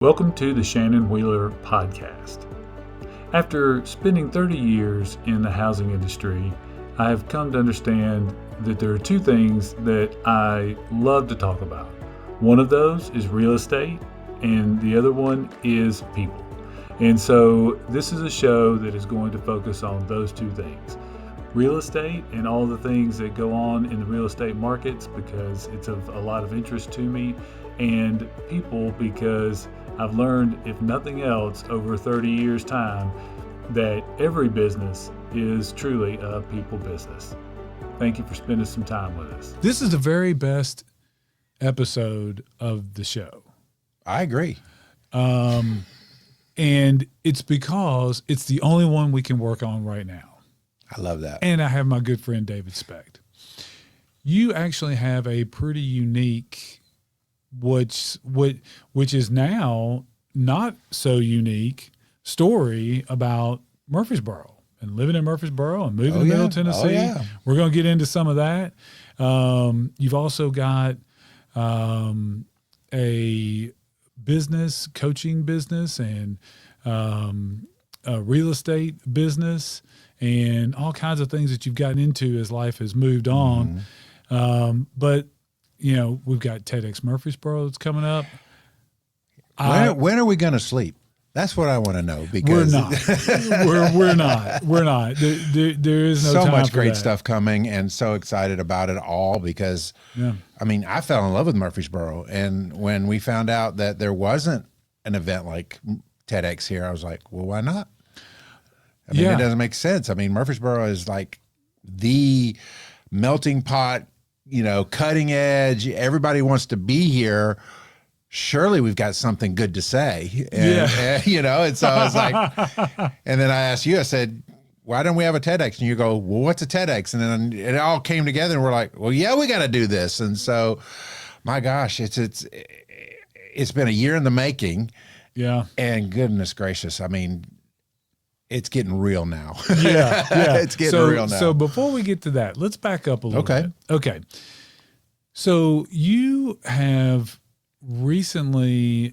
Welcome to the Shannon Wheeler podcast. After spending 30 years in the housing industry, I have come to understand that there are two things that I love to talk about. One of those is real estate, and the other one is people. And so this is a show that is going to focus on those two things. Real estate and all the things that go on in the real estate markets, because it's of a lot of interest to me, and people, because I've learned, if nothing else, over 30 years' time, that every business is truly a people business. Thank you for spending some time with us. This is the very best episode of the show. I agree. And it's because it's the only one we can work on right now. I love that. And I have my good friend David Specht. You actually have a pretty unique, which is now not so unique story about Murfreesboro and living in Murfreesboro and moving to Middle Tennessee. Yeah. We're going to get into some of that. You've also got a business, coaching business, and a real estate business, and all kinds of things that you've gotten into as life has moved on. But you know, we've got TEDx Murfreesboro that's coming up. When are we going to sleep? That's what I want to know, because we're not. We're not. There is no so time much for great that. stuff coming, and so excited about it all because, I mean, I fell in love with Murfreesboro, and when we found out that there wasn't an event like TEDx here, I was like, well, why not? I mean, it doesn't make sense. I mean, Murfreesboro is like the melting pot, you know, cutting edge. Everybody wants to be here. Surely we've got something good to say. And, you know, and so I was like, and then I asked you, I said, why don't we have a TEDx? And you go, well, what's a TEDx? And then it all came together and we're like, well, yeah, we got to do this. And so, my gosh, it's been a year in the making. Yeah. And goodness gracious, I mean, it's getting real now. Yeah. It's getting real now. So before we get to that, let's back up a little bit. Okay. So you have recently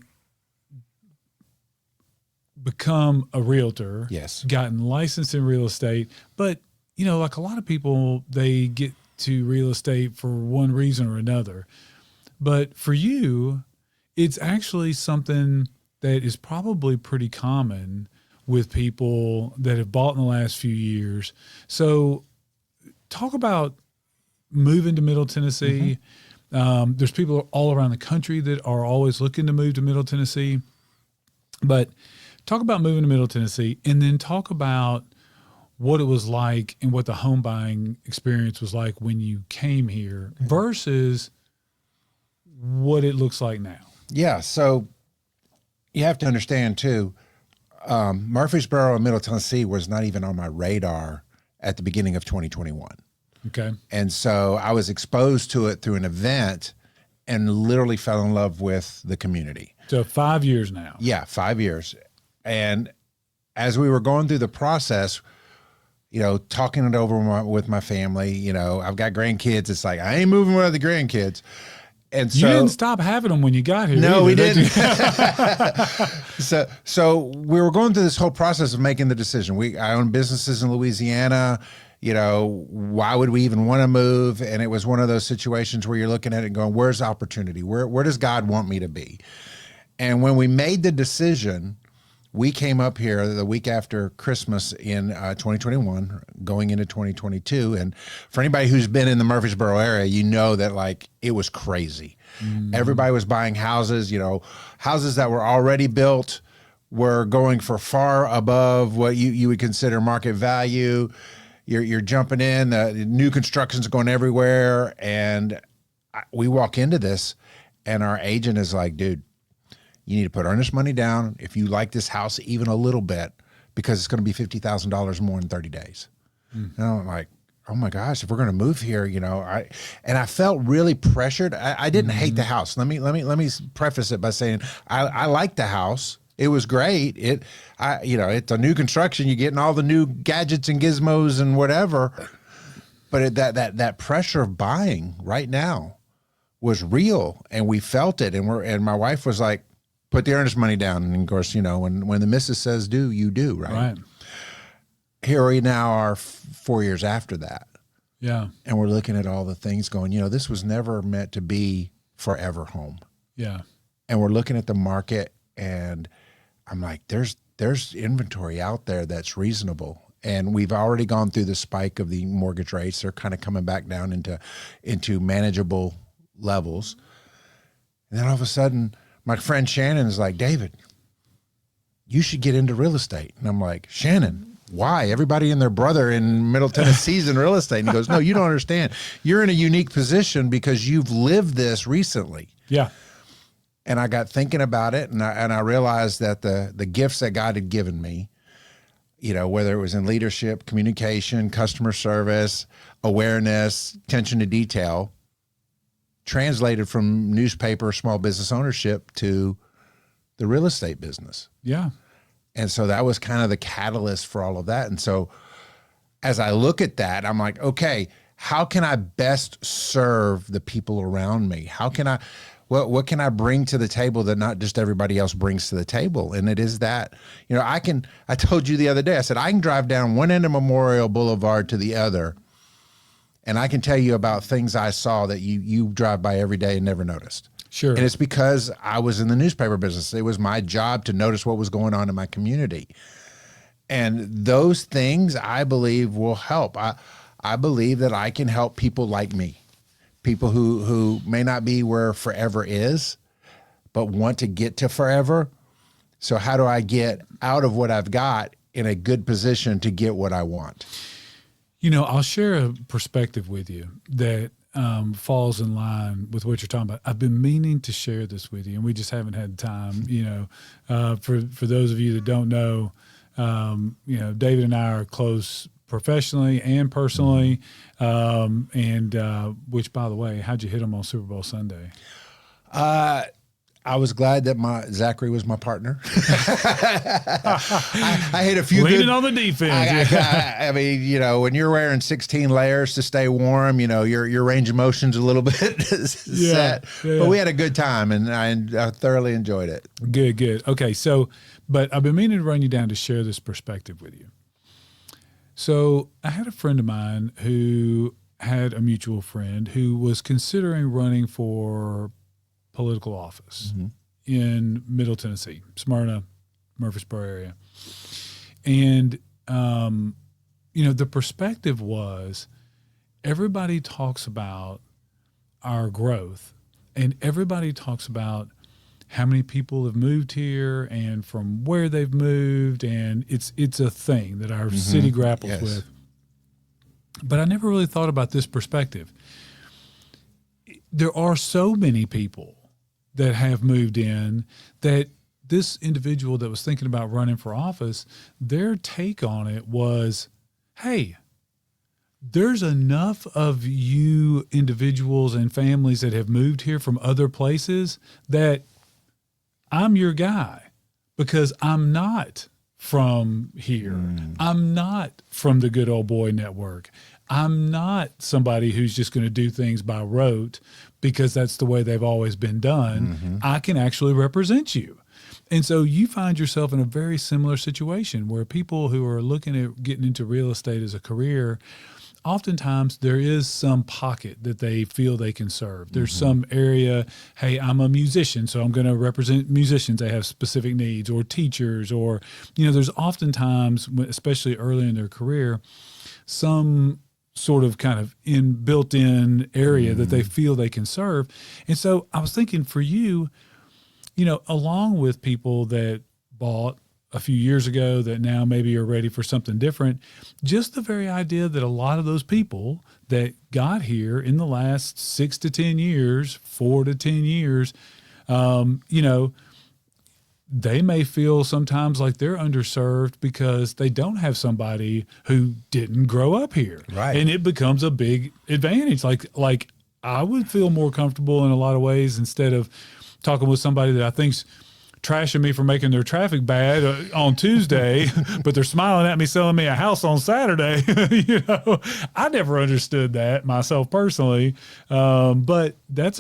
become a realtor. Yes. Gotten licensed in real estate. But, you know, like a lot of people, they get to real estate for one reason or another. But for you, it's actually something that is probably pretty common with people that have bought in the last few years. So talk about moving to Middle Tennessee. There's people all around the country that are always looking to move to Middle Tennessee. But talk about moving to Middle Tennessee, and then talk about what it was like and what the home buying experience was like when you came here versus what it looks like now. Yeah. So you have to understand too, Murfreesboro and Middle Tennessee was not even on my radar at the beginning of 2021. Okay. And so I was exposed to it through an event and literally fell in love with the community. So 5 years now. Yeah, 5 years. And as we were going through the process, you know, talking it over with my family, you know, I've got grandkids. It's like, I ain't moving without the grandkids. And so, you didn't stop having them when you got here. No, either, we did didn't. So we were going through this whole process of making the decision. I own businesses in Louisiana. You know, why would we even want to move? And it was one of those situations where you're looking at it and going, where's opportunity? Where does God want me to be? And when we made the decision, we came up here the week after Christmas in 2021, going into 2022. And for anybody who's been in the Murfreesboro area, you know that like it was crazy. Everybody was buying houses, you know, houses that were already built were going for far above what you would consider market value. You're jumping in, the new construction's going everywhere. And we walk into this and our agent is like, dude, you need to put earnest money down if you like this house even a little bit, because it's going to be $50,000 more in 30 days. And I'm like, oh my gosh, if we're going to move here, you know, I felt really pressured. I didn't hate the house. Let me preface it by saying I liked the house. It was great. It's a new construction. You're getting all the new gadgets and gizmos and whatever. But that pressure of buying right now was real, and we felt it. And my wife was like, put the earnest money down. And of course, when the missus says do, you do, right? Right. Here we now are 4 years after that. Yeah. And we're looking at all the things going, this was never meant to be forever home. Yeah. And we're looking at the market, and I'm like, there's inventory out there that's reasonable. And we've already gone through the spike of the mortgage rates. They're kind of coming back down into manageable levels. And then all of a sudden, my friend Shannon is like, David, you should get into real estate. And I'm like, Shannon, why? Everybody and their brother in Middle Tennessee's in real estate. And he goes, no, you don't understand. You're in a unique position because you've lived this recently. Yeah. And I got thinking about it, and I realized that the gifts that God had given me, whether it was in leadership, communication, customer service, awareness, attention to detail, translated from newspaper, small business ownership to the real estate business. Yeah. And so that was kind of the catalyst for all of that. And so as I look at that, I'm like, okay, how can I best serve the people around me? How can I, what can I bring to the table that not just everybody else brings to the table? And it is that, I told you the other day, I said, I can drive down one end of Memorial Boulevard to the other, and I can tell you about things I saw that you drive by every day and never noticed. Sure. And it's because I was in the newspaper business. It was my job to notice what was going on in my community. And those things, I believe, will help. I believe that I can help people like me, people who may not be where forever is, but want to get to forever. So how do I get out of what I've got in a good position to get what I want? I'll share a perspective with you that falls in line with what you're talking about. I've been meaning to share this with you, and we just haven't had time. For those of you that don't know, David and I are close professionally and personally. Which, by the way, how'd you hit him on Super Bowl Sunday? I was glad that Zachary was my partner. I hit a few leaning on the defense. I mean, when you're wearing 16 layers to stay warm, your range of motion's a little bit set. Yeah. But we had a good time, and I thoroughly enjoyed it. Good. Okay, but I've been meaning to run you down to share this perspective with you. So I had a friend of mine who had a mutual friend who was considering running for political office in Middle Tennessee, Smyrna, Murfreesboro area. And, the perspective was everybody talks about our growth, and everybody talks about how many people have moved here and from where they've moved. And it's a thing that our city grapples with. But I never really thought about this perspective. There are so many people that have moved in that this individual that was thinking about running for office, their take on it was, hey, there's enough of you individuals and families that have moved here from other places that I'm your guy, because I'm not from here. I'm not from the Good Old Boy Network. I'm not somebody who's just going to do things by rote because that's the way they've always been done. I can actually represent you. And so you find yourself in a very similar situation where people who are looking at getting into real estate as a career, oftentimes there is some pocket that they feel they can serve. There's some area, hey, I'm a musician, so I'm going to represent musicians. They have specific needs, or teachers, or, there's oftentimes, especially early in their career, some sort of kind of built-in area that they feel they can serve. And so I was thinking for you, along with people that bought a few years ago that now maybe are ready for something different, just the very idea that a lot of those people that got here in the last 6 to 10 years, 4 to 10 years, they may feel sometimes like they're underserved because they don't have somebody who didn't grow up here. Right. And it becomes a big advantage. Like I would feel more comfortable in a lot of ways instead of talking with somebody that I think's trashing me for making their traffic bad on Tuesday, but they're smiling at me selling me a house on Saturday. I never understood that myself personally. But that's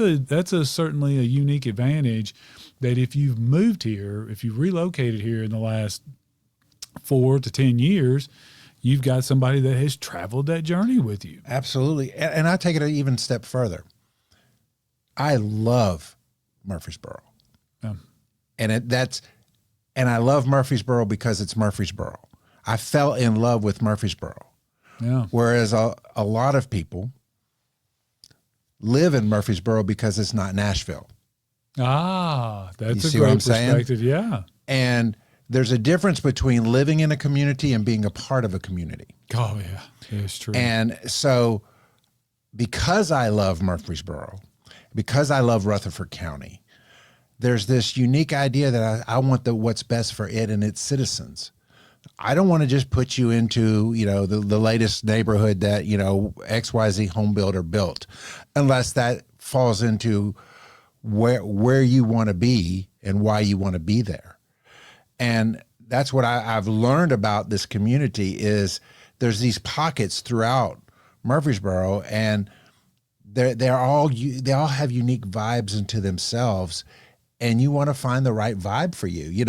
certainly a unique advantage that if you've moved here, if you've relocated here in the last 4 to 10 years, you've got somebody that has traveled that journey with you. Absolutely. And I take it an even step further. I love Murfreesboro. And I love Murfreesboro because it's Murfreesboro. I fell in love with Murfreesboro. Yeah. Whereas a lot of people live in Murfreesboro because it's not Nashville. Ah, that's You a see what great I'm saying? perspective. Yeah. And there's a difference between living in a community and being a part of a community. Oh, yeah. It's true. And so because I love Murfreesboro, because I love Rutherford County, there's this unique idea that I want what's best for it and its citizens. I don't want to just put you into, the latest neighborhood that, XYZ home builder built, unless that falls into where you want to be and why you want to be there. And that's what I've learned about this community is there's these pockets throughout Murfreesboro, and they all have unique vibes into themselves. And you want to find the right vibe for you.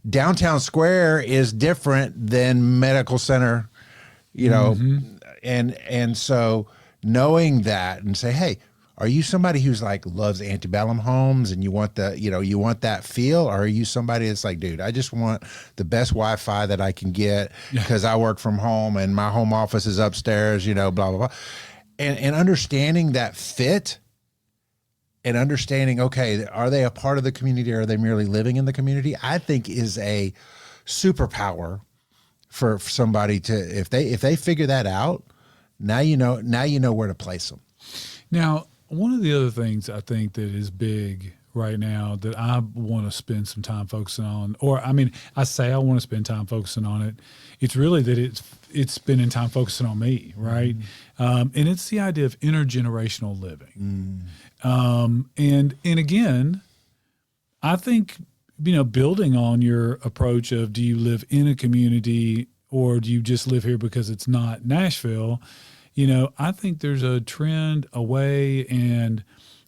Downtown Square is different than Medical Center, and so knowing that and say, hey, are you somebody who's like loves antebellum homes and you want you want that feel? Or are you somebody that's like, dude, I just want the best Wi-Fi that I can get because I work from home and my home office is upstairs, blah, blah, blah. And understanding that fit and understanding, okay, are they a part of the community or are they merely living in the community? I think is a superpower for somebody to, if they figure that out, now you know where to place them. Now, one of the other things I think that is big right now that I want to spend some time focusing on, I say I want to spend time focusing on it. It's really that it's spending time focusing on me, right? And it's the idea of intergenerational living. And again, I think, building on your approach of do you live in a community or do you just live here because it's not Nashville? I think there's a trend away, and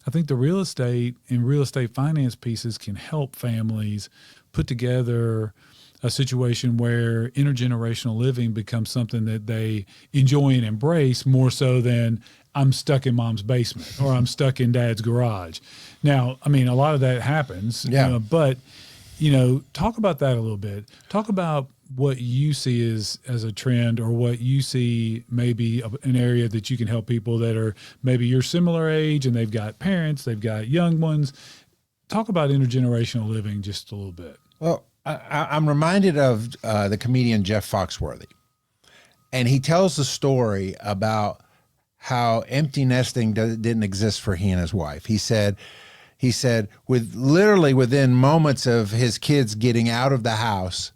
I think the real estate and real estate finance pieces can help families put together a situation where intergenerational living becomes something that they enjoy and embrace more so than I'm stuck in mom's basement or I'm stuck in dad's garage. Now, a lot of that happens, but talk about that a little bit. Talk about what you see as a trend or what you see maybe an area that you can help people that are maybe your similar age and they've got parents, they've got young ones. Talk about intergenerational living just a little bit. Well, I'm reminded of the comedian Jeff Foxworthy, and he tells the story about how empty nesting didn't exist for he and his wife. He said, within moments of his kids getting out of the house,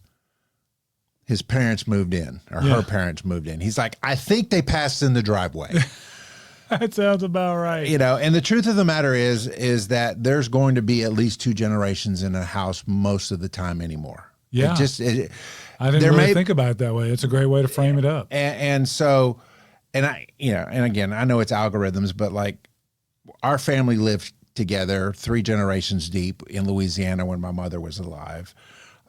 his parents moved in, or her parents moved in. He's like, I think they passed in the driveway. That sounds about right. And the truth of the matter is that there's going to be at least 2 generations in a house most of the time anymore. Yeah. I didn't really think about it that way. It's a great way to frame it up. And again, I know it's algorithms, but like our family lived together 3 generations deep in Louisiana when my mother was alive.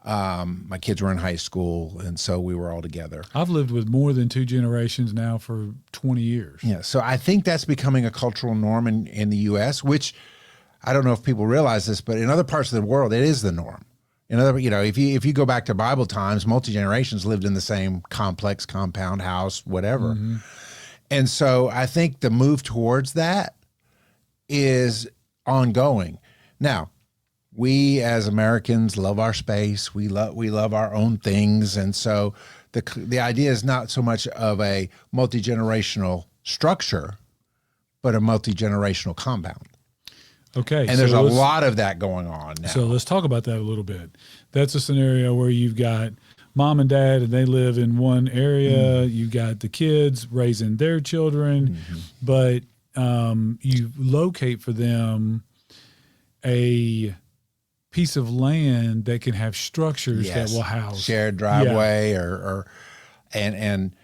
My kids were in high school, and so we were all together. I've lived with more than 2 generations now for 20 years. Yeah, so I think that's becoming a cultural norm in the U.S., which I don't know if people realize this, but in other parts of the world, it is the norm. If you go back to Bible times, multi-generations lived in the same complex, compound house, whatever. Mm-hmm. And so I think the move towards that is ongoing. Now, we as Americans love our space. We love our own things. And so the idea is not so much of a multi-generational structure, but a multi-generational compound. Okay. And there's a lot of that going on now. So let's talk about that a little bit. That's a scenario where you've got mom and dad and they live in one area. Mm-hmm. You've got the kids raising their children, but you locate for them a piece of land that can have structures that will house shared driveway and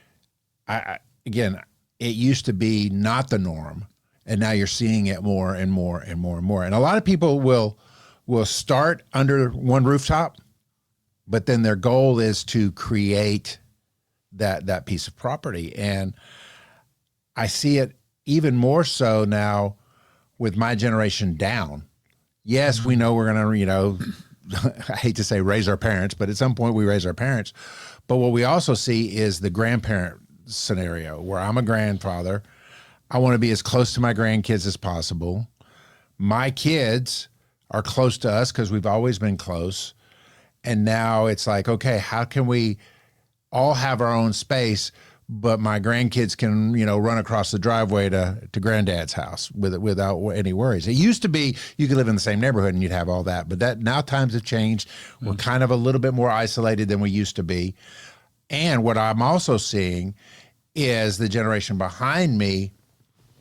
again, it used to be not the norm, and now you're seeing it more and more and more and more. And a lot of people will will start under one rooftop, but then their goal is to create that piece of property. And I see it even more so now with my generation down. Yes, we know we're going to, I hate to say raise our parents, but at some point we raise our parents. But what we also see is the grandparent scenario where I'm a grandfather. I want to be as close to my grandkids as possible. My kids are close to us because we've always been close. And now it's like, okay, how can we all have our own space, but my grandkids can, run across the driveway to granddad's house without any worries. It used to be you could live in the same neighborhood and you'd have all that, but that now times have changed. We're kind of a little bit more isolated than we used to be. And what I'm also seeing is the generation behind me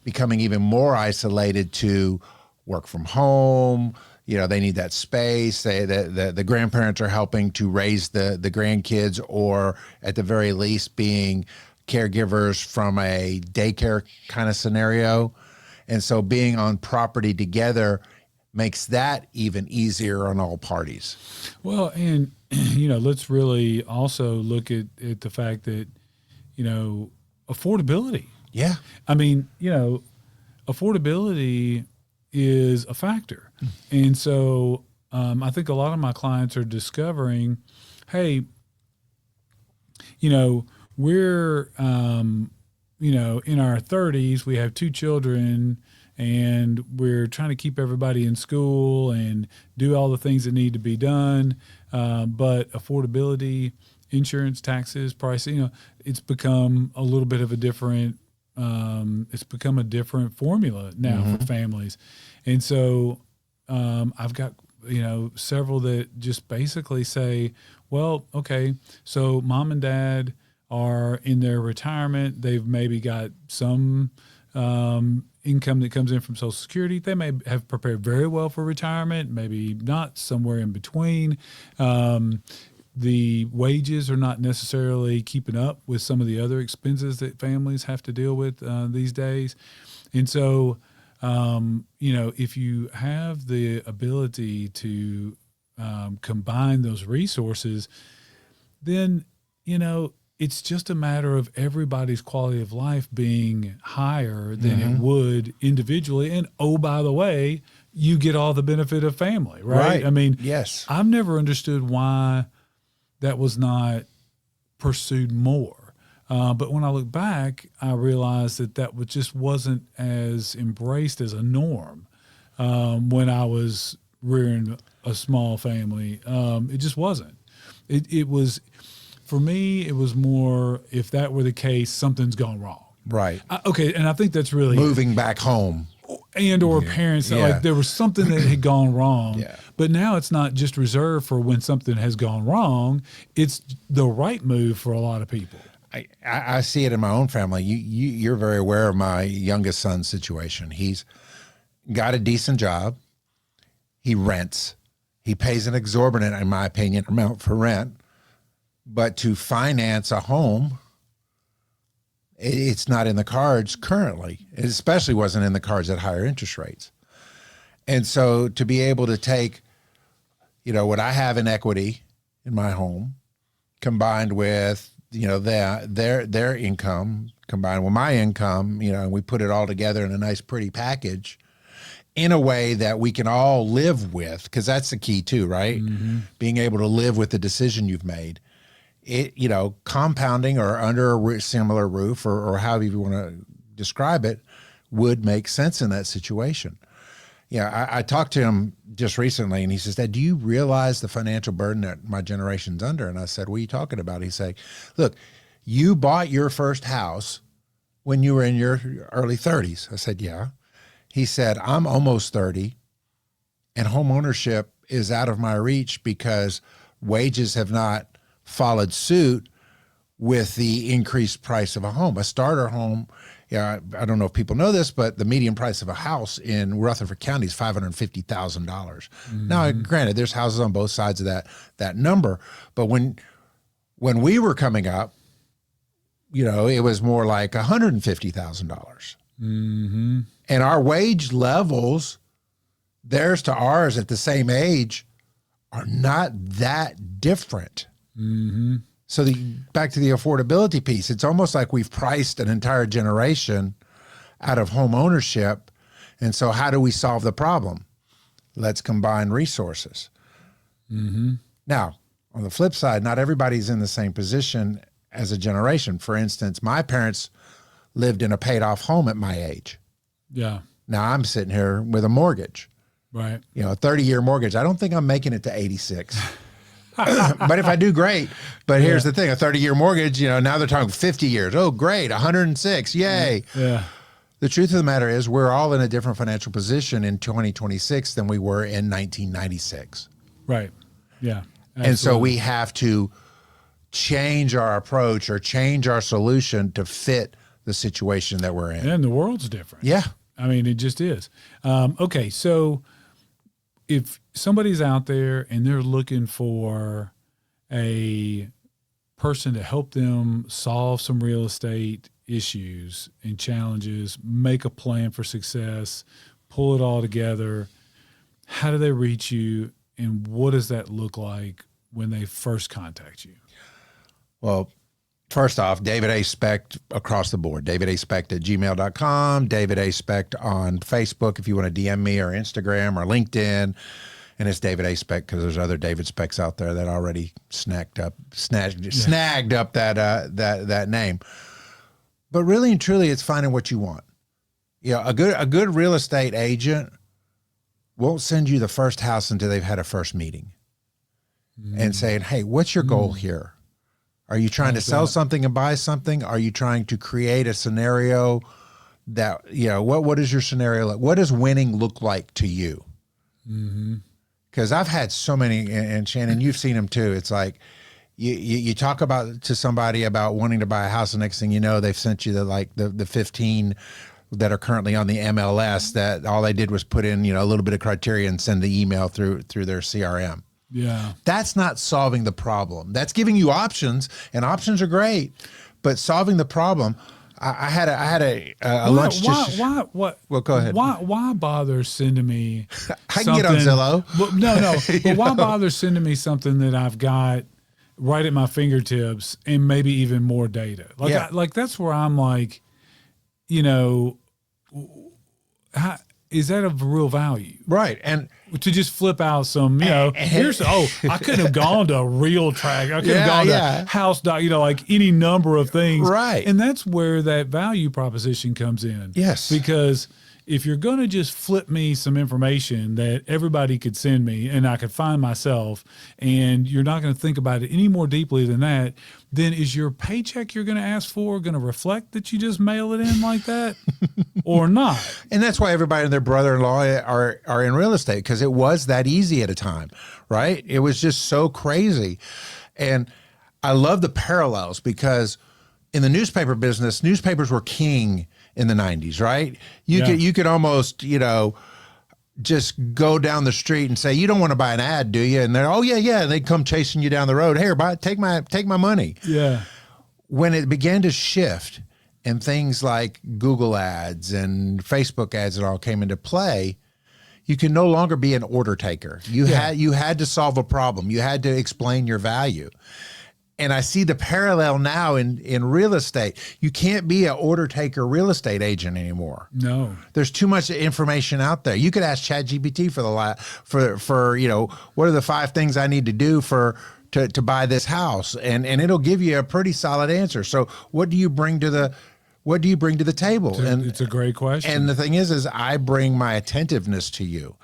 becoming even more isolated to work from home. They need that space. The grandparents are helping to raise the grandkids, or at the very least being caregivers from a daycare kind of scenario. And so being on property together makes that even easier on all parties. Well, and, let's really also look at the fact that, affordability. Yeah. I mean, affordability is a factor. And so I think a lot of my clients are discovering, hey, we're, in our 30s, we have 2 children, and we're trying to keep everybody in school and do all the things that need to be done. But affordability, insurance, taxes, pricing, it's become a little bit of a different, it's become a different formula now for families. And so I've got, several that just basically say, well, okay, so mom and dad are in their retirement. They've maybe got some income that comes in from Social Security. They may have prepared very well for retirement, maybe not, somewhere in between. The wages are not necessarily keeping up with some of the other expenses that families have to deal with these days. And so, if you have the ability to combine those resources, then, it's just a matter of everybody's quality of life being higher than it would individually. And, oh, by the way, you get all the benefit of family, right? I mean, yes. I've never understood why that was not pursued more. But when I look back, I realized that just wasn't as embraced as a norm when I was rearing a small family. It just wasn't. It was, for me, it was more, if that were the case, something's gone wrong. Right. Okay, and I think that's really Moving back home. And or parents, like there was something that had gone wrong. Yeah. But now it's not just reserved for when something has gone wrong. It's the right move for a lot of people. I see it in my own family. You're very aware of my youngest son's situation. He's got a decent job. He rents. He pays an exorbitant, in my opinion, amount for rent. But to finance a home, it's not in the cards currently. It especially wasn't in the cards at higher interest rates. And so to be able to take, what I have in equity in my home, combined with, their income, combined with my income, and we put it all together in a nice, pretty package in a way that we can all live with, because that's the key too, right? Being able to live with the decision you've made. It, compounding or under a similar roof, or however you want to describe it, would make sense in that situation. I talked to him just recently, and he says, Dad, do you realize the financial burden that my generation's under? And I said, what are you talking about? He said, look, you bought your first house when you were in your early 30s. I said, yeah. He said, I'm almost 30, and home ownership is out of my reach because wages have not followed suit with the increased price of a home. A starter home, I don't know if people know this, but the median price of a house in Rutherford County is $550,000. Now, granted, there's houses on both sides of that number, but when we were coming up, it was more like $150,000. And our wage levels theirs to ours at the same age are not that different. Mm-hmm. So back to the affordability piece, it's almost like we've priced an entire generation out of home ownership. And so how do we solve the problem? Let's combine resources. Mm-hmm. Now, on the flip side, not everybody's in the same position as a generation. For instance, my parents lived in a paid off home at my age. Yeah. Now I'm sitting here with a mortgage, Right. you know, a 30-year mortgage. I don't think I'm making it to 86. But if I do, great. But here's the thing, a 30-year mortgage, you know, now they're talking 50 years. Oh, great. 106. Yay. Yeah. The truth of the matter is we're all in a different financial position in 2026 than we were in 1996. Right. Yeah. Absolutely. And so we have to change our approach or change our solution to fit the situation that we're in. And the world's different. Yeah. I mean, it just is. Okay. So if somebody's out there and they're looking for a person to help them solve some real estate issues and challenges, make a plan for success, pull it all together, how do they reach you, and what does that look like when they first contact you? Well, first off, David A. Specht across the board. David A. Specht at gmail.com, David A. Specht on Facebook if you want to DM me, or Instagram or LinkedIn. And it's David A. Specht because there's other David Specks out there that already snagged up that name. But really and truly, it's finding what you want. You know, a good real estate agent won't send you the first house until they've had a first meeting and saying, hey, what's your goal here? Are you trying to sell something and buy something? Are you trying to create a scenario that, you know, what is your scenario like? What does winning look like to you? Because I've had so many, and Shannon, you've seen them too. It's like you talk to somebody about wanting to buy a house, the next thing you know, they've sent you the 15 that are currently on the MLS that all they did was put in, you know, a little bit of criteria and send the email through their CRM. Yeah. That's not solving the problem. That's giving you options, and options are great, but solving the problem. I had a lunch. What? Well, go ahead. Why bother sending me? I can get on Zillow. Well, no. But why bother sending me something that I've got right at my fingertips and maybe even more data? Like that's where I'm like, you know, is that of real value? Right. And to just flip out some, you know, I could have gone to a real track. I could have gone to house, you know, like any number of things. Right. And that's where that value proposition comes in. Yes. Because if you're going to just flip me some information that everybody could send me and I could find myself, and you're not going to think about it any more deeply than that, then is your paycheck you're going to ask for going to reflect that you just mail it in like that or not? And that's why everybody and their brother-in-law are in real estate, because it was that easy at a time, right? It was just so crazy. And I love the parallels, because in the newspaper business, newspapers were king in the 90s, right? You could almost, you know, just go down the street and say, you don't want to buy an ad, do you? And they're, oh yeah. And they come chasing you down the road. Here, take my money. Yeah. When it began to shift and things like Google ads and Facebook ads and all came into play, you can no longer be an order taker. You had to solve a problem. You had to explain your value. And I see the parallel now in real estate. You can't be an order taker real estate agent anymore. No, there's too much information out there. You could ask ChatGPT for you know, what are the 5 things I need to do to buy this house, and it'll give you a pretty solid answer. So what do you bring to the table? And it's a great question. And the thing is I bring my attentiveness to you.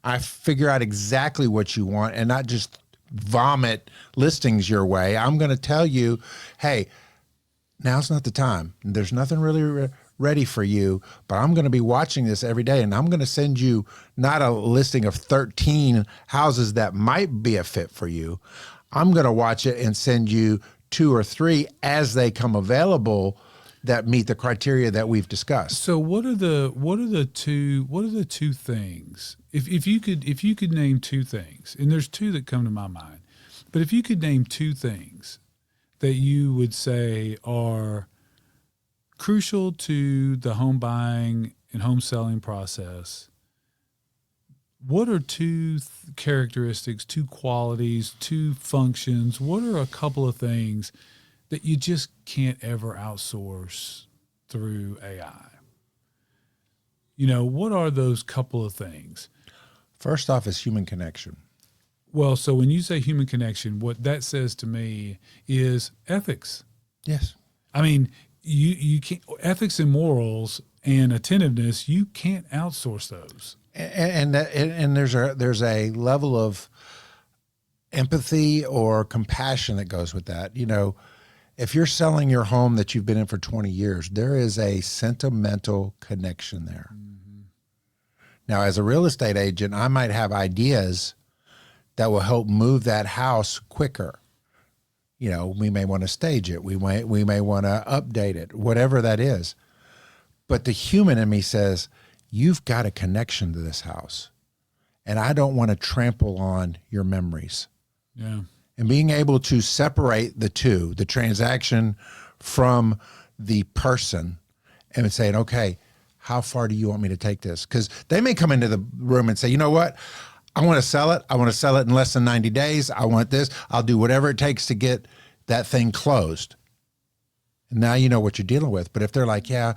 I figure out exactly what you want, and not just vomit listings your way. I'm going to tell you, hey, now's not the time. There's nothing really ready for you, but I'm going to be watching this every day, and I'm going to send you not a listing of 13 houses that might be a fit for you. I'm going to watch it and send you 2 or 3 as they come available that meet the criteria that we've discussed. So what are the two things? If you could name 2 things, and there's 2 that come to my mind, but if you could name 2 things that you would say are crucial to the home buying and home selling process, what are two characteristics, two qualities, two functions? What are a couple of things that you just can't ever outsource through AI? What are those couple of things? First off is human connection. Well, so when you say human connection, what that says to me is ethics. Yes. I mean, you can't, ethics and morals and attentiveness, you can't outsource those. And there's a level of empathy or compassion that goes with that. If you're selling your home that you've been in for 20 years, there is a sentimental connection there. Mm-hmm. Now, as a real estate agent, I might have ideas that will help move that house quicker. We may want to stage it. We may want to update it, whatever that is. But the human in me says, you've got a connection to this house, and I don't want to trample on your memories. Yeah. And being able to separate the two, the transaction from the person, and saying, okay, how far do you want me to take this? Because they may come into the room and say, you know what? I want to sell it. I want to sell it in less than 90 days. I want this. I'll do whatever it takes to get that thing closed. And now you know what you're dealing with. But if they're like, yeah,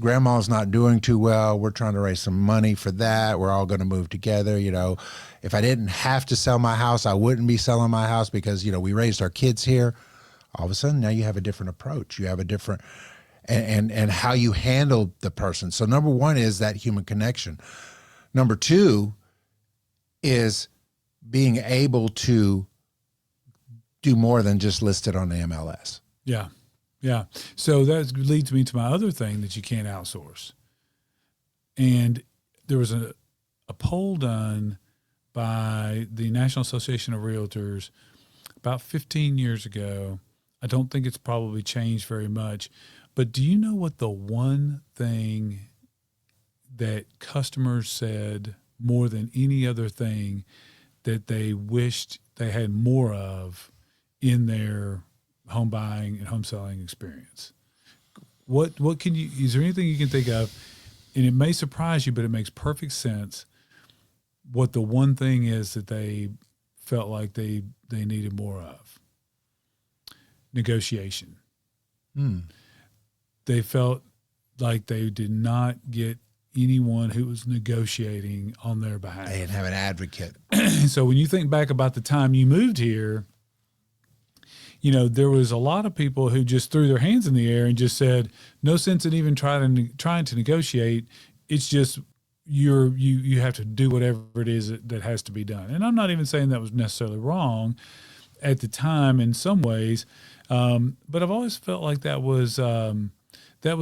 grandma's not doing too well. We're trying to raise some money for that. We're all going to move together. If I didn't have to sell my house, I wouldn't be selling my house because, we raised our kids here. All of a sudden, now you have a different approach. You have a different, and how you handle the person. So number one is that human connection. Number two is being able to do more than just list it on the MLS. Yeah. Yeah. So that leads me to my other thing that you can't outsource. And there was a poll done by the National Association of Realtors about 15 years ago. I don't think it's probably changed very much. But do you know what the one thing that customers said more than any other thing that they wished they had more of in their home buying and home selling experience? What can you, is there anything you can think of, and it may surprise you, but it makes perfect sense, what the one thing is that they felt like they needed more of? Negotiation. They felt like they did not get anyone who was negotiating on their behalf. They didn't have an advocate. So when you think back about the time you moved here, there was a lot of people who just threw their hands in the air and just said, no sense in even trying to negotiate. It's just you have to do whatever it is that has to be done. And I'm not even saying that was necessarily wrong at the time in some ways, but I've always felt like that was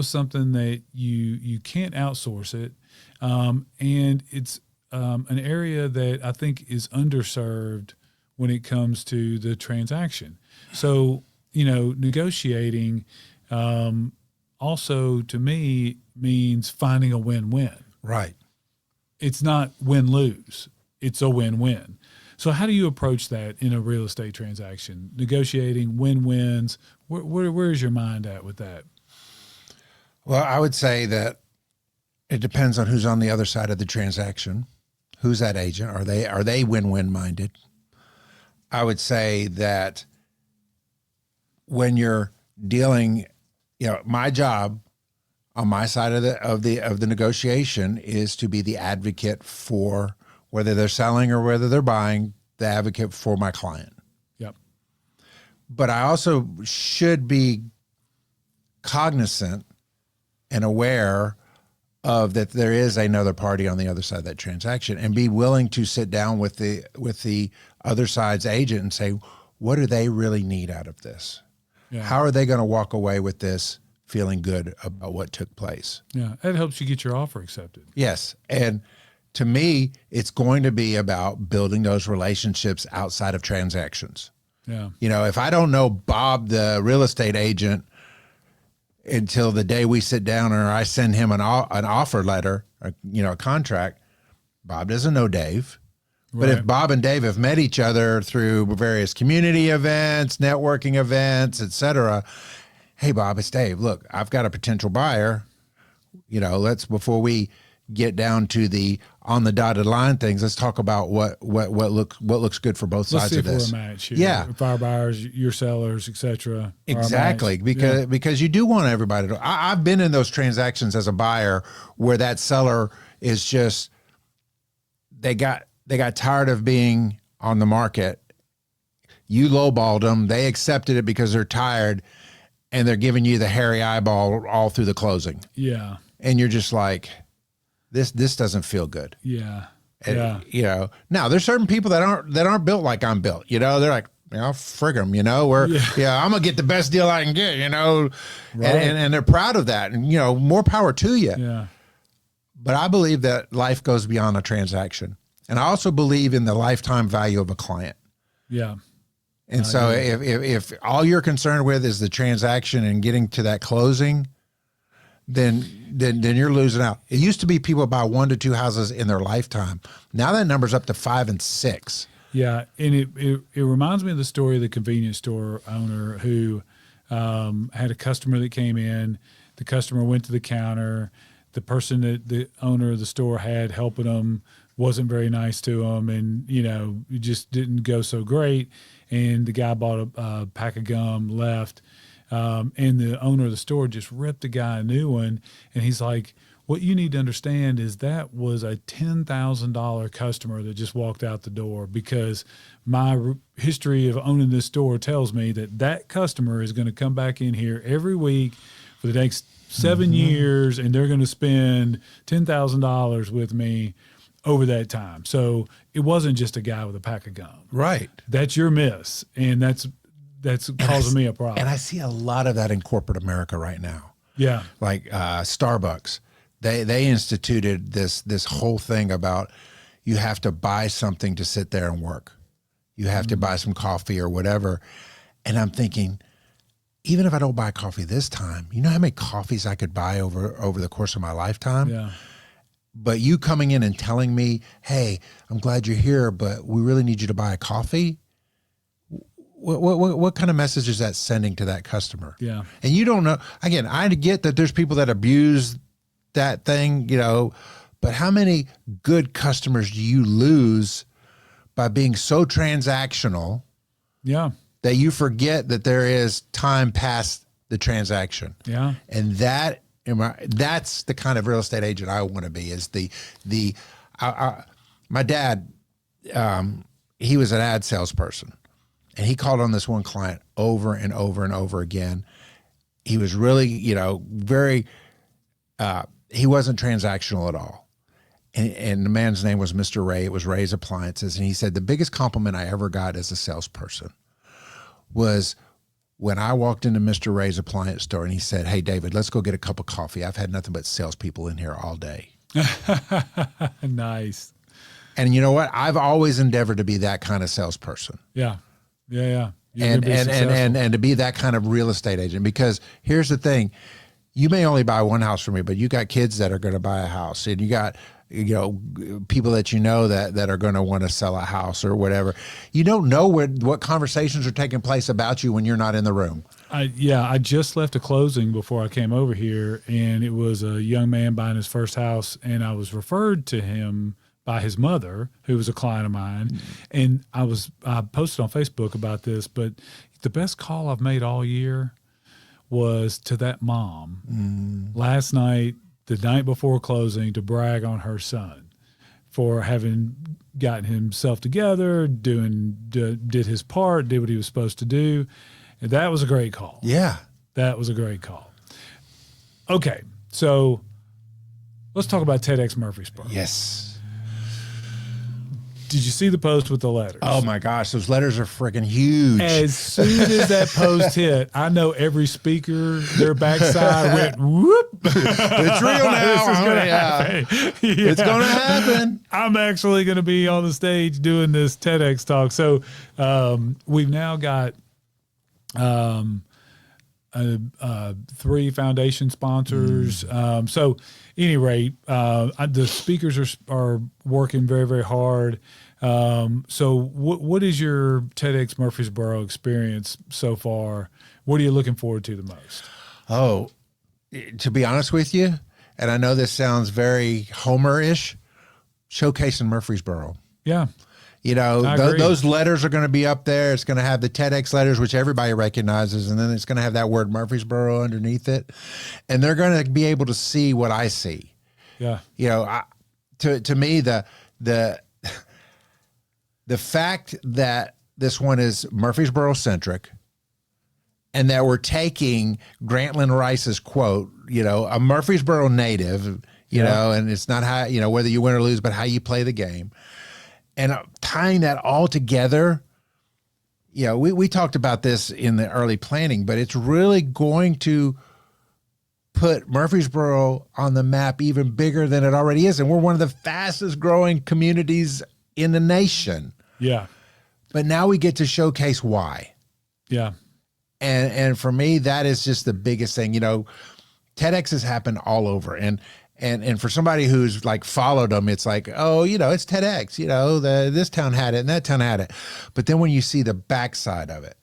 something that you can't outsource it, and it's an area that I think is underserved when it comes to the transaction. So, negotiating also to me means finding a win-win. Right. It's not win-lose. It's a win-win. So how do you approach that in a real estate transaction? Negotiating win-wins. Where's your mind at with that? Well, I would say that it depends on who's on the other side of the transaction. Who's that agent? Are they win-win minded? I would say that when you're dealing, my job on my side of the negotiation is to be the advocate for whether they're selling or whether they're buying, the advocate for my client. Yep. But I also should be cognizant and aware of that there is another party on the other side of that transaction, and be willing to sit down with the other side's agent and say, what do they really need out of this? Yeah. How are they going to walk away with this feeling good about what took place? Yeah, that helps you get your offer accepted. Yes. And to me, it's going to be about building those relationships outside of transactions. Yeah. If I don't know Bob, the real estate agent, until the day we sit down or I send him an offer letter, or, a contract, Bob doesn't know Dave. But Right. if Bob and Dave have met each other through various community events, networking events, etc., hey, Bob, it's Dave. Look, I've got a potential buyer. Let's, before we get down to the on the dotted line things. Let's talk about what looks good for both sides of this. We're a match here. Yeah, if our buyers, your sellers, etc. Exactly, because you do want everybody to. I've been in those transactions as a buyer where that seller is just they got tired of being on the market. You lowballed them. They accepted it because they're tired, and they're giving you the hairy eyeball all through the closing. Yeah, and you're just like, this doesn't feel good. Yeah, and, you know. Now there's certain people that aren't built like I'm built. You know, they're like, you know, frig them. You know, where I'm gonna get the best deal I can get. You know, right. and they're proud of that, and you know, more power to you. Yeah. But I believe that life goes beyond a transaction, and I also believe in the lifetime value of a client. Yeah. And so if all you're concerned with is the transaction and getting to that closing, then you're losing out. It used to be people buy 1 to 2 houses in their lifetime. Now that number's up to 5 and 6. Yeah, and it reminds me of the story of the convenience store owner who had a customer that came in. The customer went to the counter. The person that the owner of the store had helping them wasn't very nice to him, and you know, it just didn't go so great. And the guy bought a pack of gum, left, and the owner of the store just ripped the guy a new one. And he's like, what you need to understand is that was a $10,000 customer that just walked out the door, because my history of owning this store tells me that customer is going to come back in here every week for the next 7 years, and they're going to spend $10,000 with me over that time. So it wasn't just a guy with a pack of gum. Right. That's your miss. And that's causing me a problem. And I see a lot of that in corporate America right now. Yeah. Like Starbucks. They instituted this whole thing about you have to buy something to sit there and work. You have to buy some coffee or whatever. And I'm thinking, even if I don't buy coffee this time, you know how many coffees I could buy over the course of my lifetime? Yeah. But you coming in and telling me, hey, I'm glad you're here, but we really need you to buy a coffee. What kind of message is that sending to that customer? Yeah. And you don't know. Again, I get that there's people that abuse that thing, you know, but how many good customers do you lose by being so transactional? Yeah. That you forget that there is time past the transaction. Yeah. And that's the kind of real estate agent I want to be. Is my dad, he was an ad salesperson, and he called on this one client over and over and over again. He was really, you know, very, he wasn't transactional at all. And the man's name was Mr. Ray. It was Ray's Appliances. And he said, the biggest compliment I ever got as a salesperson was when I walked into Mr. Ray's appliance store and he said, hey, David, let's go get a cup of coffee. I've had nothing but salespeople in here all day. Nice. And you know what? I've always endeavored to be that kind of salesperson. Yeah. Yeah. And to be that kind of real estate agent, because here's the thing. You may only buy one house from me, but you got kids that are going to buy a house, and you got, you know, people that you know that are going to want to sell a house or whatever. You don't know what conversations are taking place about you when you're not in the room. I just left a closing before I came over here, and it was a young man buying his first house, and I was referred to him by his mother, who was a client of mine. And I posted on Facebook about this, but the best call I've made all year was to that mom last night, the night before closing, to brag on her son for having gotten himself together, did his part, did what he was supposed to do. And that was a great call. Yeah. That was a great call. Okay, so let's talk about TEDx Murfreesboro. Yes. Did you see the post with the letters? Oh my gosh, those letters are freaking huge. As soon as that post hit, I know every speaker, their backside went whoop. It's real now. This is gonna happen. Yeah. It's going to happen. I'm actually going to be on the stage doing this TEDx talk. So we've now got 3 foundation sponsors. So any rate, the speakers are working very, very hard. So what is your TEDx Murfreesboro experience so far? What are you looking forward to the most? Oh, to be honest with you, and I know this sounds very Homer-ish, showcase in Murfreesboro. Yeah. You know, those letters are going to be up there. It's going to have the TEDx letters, which everybody recognizes, and then it's going to have that word Murfreesboro underneath it. And they're going to be able to see what I see. Yeah. You know, to me, the fact that this one is Murfreesboro centric, and that we're taking Grantland Rice's quote, you know, a Murfreesboro native, you know, and it's not how, you know, whether you win or lose, but how you play the game. And tying that all together, you know, we talked about this in the early planning, but it's really going to put Murfreesboro on the map even bigger than it already is. And we're one of the fastest growing communities in the nation. Yeah. But now we get to showcase why. Yeah. And for me, that is just the biggest thing. You know, TEDx has happened all over. And for somebody who's like followed them, it's like, oh, you know, it's TEDx, you know, this town had it and that town had it. But then when you see the backside of it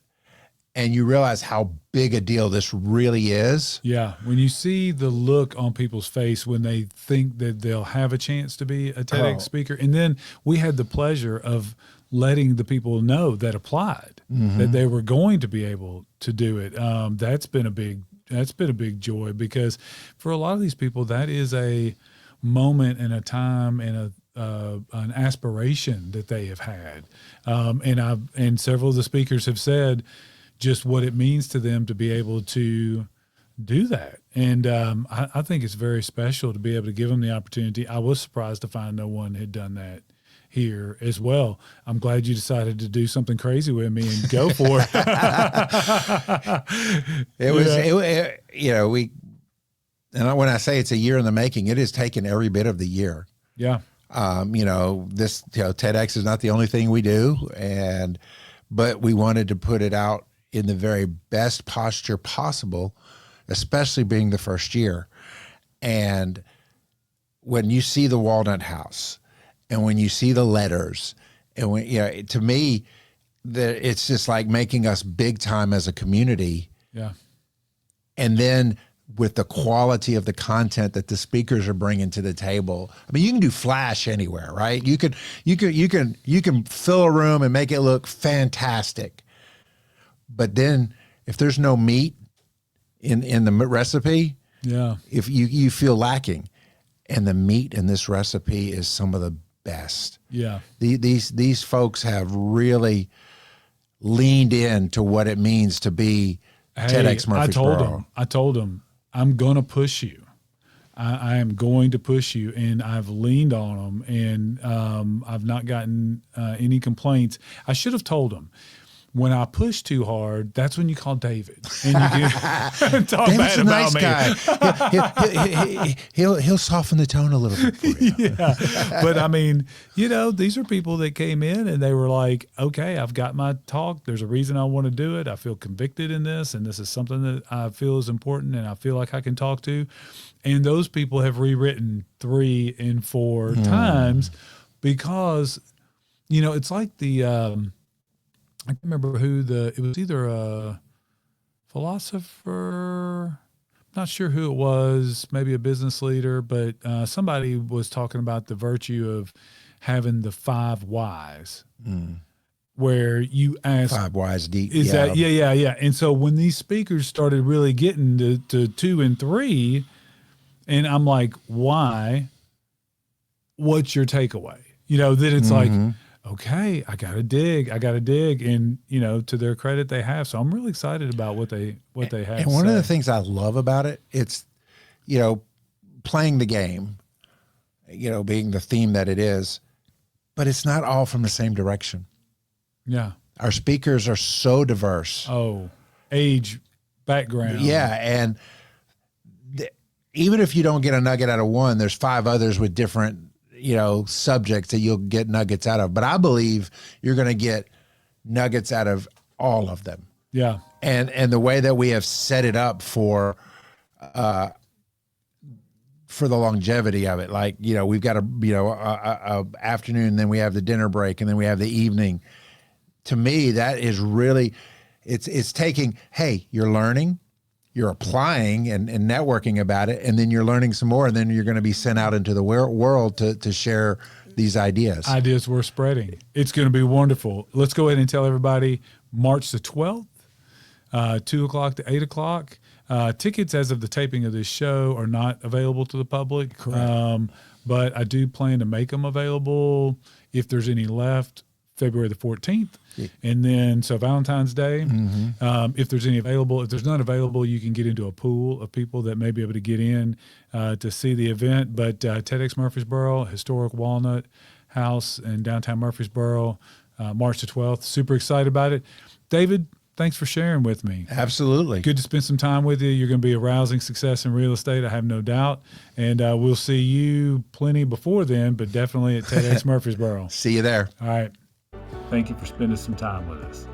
and you realize how big a deal this really is. Yeah. When you see the look on people's face when they think that they'll have a chance to be a TEDx speaker. And then we had the pleasure of letting the people know that applied, that they were going to be able to do it. That's been a big joy, because for a lot of these people, that is a moment and a time and an aspiration that they have had. And several of the speakers have said just what it means to them to be able to do that. And I think it's very special to be able to give them the opportunity. I was surprised to find no one had done that here as well. I'm glad you decided to do something crazy with me and go for it. You know, and when I say it's a year in the making, it has taken every bit of the year. Yeah. You know, TEDx is not the only thing we do, but we wanted to put it out in the very best posture possible, especially being the first year. And when you see the Walnut House, and when you see the letters, and when, you know, to me, it's just like making us big time as a community. Yeah. And then with the quality of the content that the speakers are bringing to the table, I mean, you can do flash anywhere, right? You can fill a room and make it look fantastic. But then if there's no meat in the recipe, yeah, if you feel lacking, and the meat in this recipe is some of the best. Yeah. These folks have really leaned into what it means to be TEDx Murfreesboro. I told them, I'm going to push you. I am going to push you, and I've leaned on them, and I've not gotten any complaints. I should have told them, when I push too hard, that's when you call David and you can talk David's bad a about nice me. guy. He'll soften the tone a little bit for you. Yeah, but I mean, you know, these are people that came in and they were like, okay, I've got my talk. There's a reason I want to do it. I feel convicted in this, and this is something that I feel is important, and I feel like I can talk to. And those people have rewritten 3 and 4 times, because, you know, it's like I can't remember it was either a philosopher, not sure who it was, maybe a business leader, but somebody was talking about the virtue of having the 5 whys, where you ask 5 whys deep. Is that, yeah. And so when these speakers started really getting to 2 and 3, and I'm like, why? What's your takeaway? You know, then it's like, okay, I got to dig. And, you know, to their credit, they have. So I'm really excited about what they have. And one of the things I love about it, it's, you know, playing the game, you know, being the theme that it is, but it's not all from the same direction. Yeah. Our speakers are so diverse. Oh, age, background. Yeah. And even if you don't get a nugget out of one, there's 5 others with different, you know, subjects that you'll get nuggets out of. But I believe you're going to get nuggets out of all of them. Yeah. And the way that we have set it up for the longevity of it, like, you know, we've got a afternoon, then we have the dinner break, and then we have the evening. To me, that is really, it's taking, hey, you're learning, you're applying and networking about it, and then you're learning some more, and then you're going to be sent out into the world to share these ideas. Ideas worth spreading. It's going to be wonderful. Let's go ahead and tell everybody March the 12th, 2 o'clock to 8 o'clock. Tickets as of the taping of this show are not available to the public. Correct. But I do plan to make them available if there's any left, February the 14th. And then, so Valentine's Day, if there's any available. If there's none available, you can get into a pool of people that may be able to get in to see the event. But TEDx Murfreesboro, historic Walnut House in downtown Murfreesboro, March the 12th. Super excited about it. David, thanks for sharing with me. Absolutely. Good to spend some time with you. You're going to be a rousing success in real estate, I have no doubt. And we'll see you plenty before then, but definitely at TEDx Murfreesboro. See you there. All right. Thank you for spending some time with us.